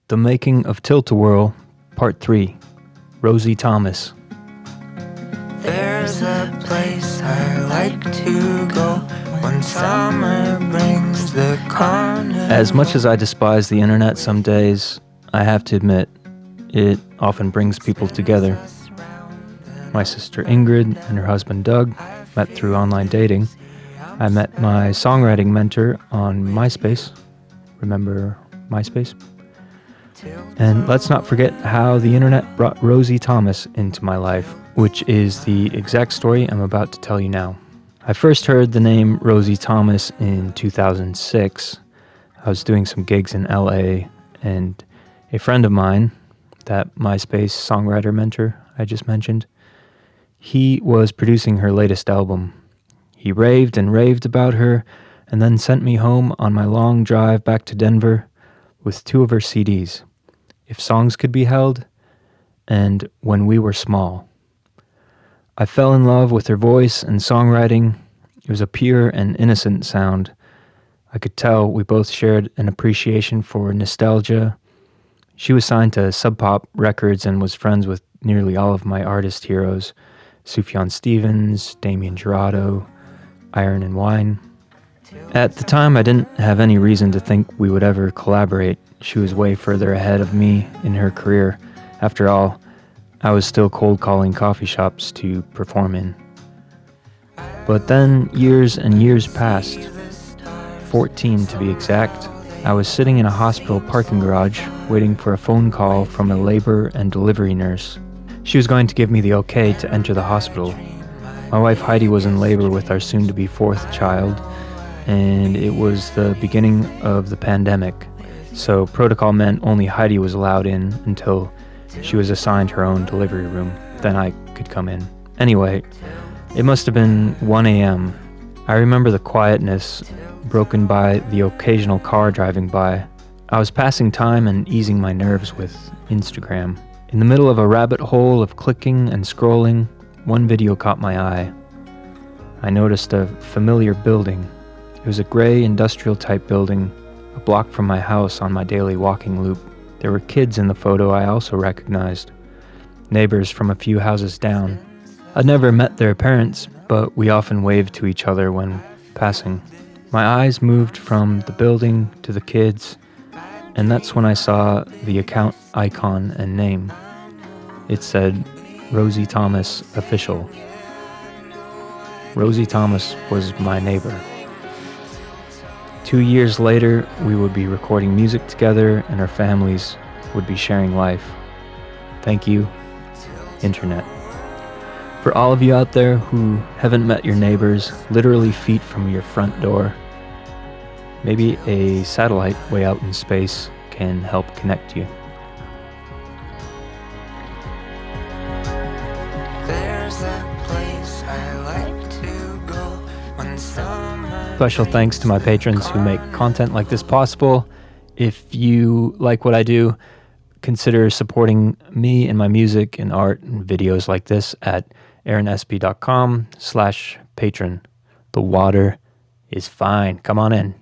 The Making of Tilt-A-Whirl, Part 3, Rosie Thomas. There's a place I like to go when summer brings the carnival. As much as I despise the internet some days, I have to admit, it often brings people together. My sister Ingrid and her husband Doug met through online dating. I met my songwriting mentor on MySpace. Remember MySpace? And let's not forget how the internet brought Rosie Thomas into my life, which is the exact story I'm about to tell you now. I first heard the name Rosie Thomas in 2006. I was doing some gigs in LA, and a friend of mine, that MySpace songwriter mentor I just mentioned, he was producing her latest album. He raved and raved about her, and then sent me home on my long drive back to Denver with two of her CDs, If Songs Could Be Held and When We Were Small. I fell in love with her voice and songwriting. It was a pure and innocent sound. I could tell we both shared an appreciation for nostalgia. She was signed to Sub Pop Records and was friends with nearly all of my artist heroes, Sufjan Stevens, Damien Jurado, Iron and Wine. At the time, I didn't have any reason to think we would ever collaborate. She was way further ahead of me in her career. After all, I was still cold calling coffee shops to perform in. But then years and years passed, 14 to be exact. I was sitting in a hospital parking garage waiting for a phone call from a labor and delivery nurse. She was going to give me the okay to enter the hospital. My wife Heidi was in labor with our soon-to-be fourth child, and it was the beginning of the pandemic, so protocol meant only Heidi was allowed in until she was assigned her own delivery room. Then I could come in. Anyway, it must have been 1 a.m. I remember the quietness, broken by the occasional car driving by. I was passing time and easing my nerves with Instagram. In the middle of a rabbit hole of clicking and scrolling, one video caught my eye. I noticed a familiar building. It was a gray industrial-type building, a block from my house on my daily walking loop. There were kids in the photo I also recognized, neighbors from a few houses down. I'd never met their parents, but we often waved to each other when passing. My eyes moved from the building to the kids, and that's when I saw the account icon and name. It said, Rosie Thomas Official. Rosie Thomas was my neighbor. 2 years later, we would be recording music together and our families would be sharing life. Thank you, Internet. For all of you out there who haven't met your neighbors, literally feet from your front door, maybe a satellite way out in space can help connect you. There's a place I like to go when summer. Special thanks to my patrons who make content like this possible. If you like what I do, consider supporting me and my music and art and videos like this at aaronsb.com/patron. The water is fine. Come on in.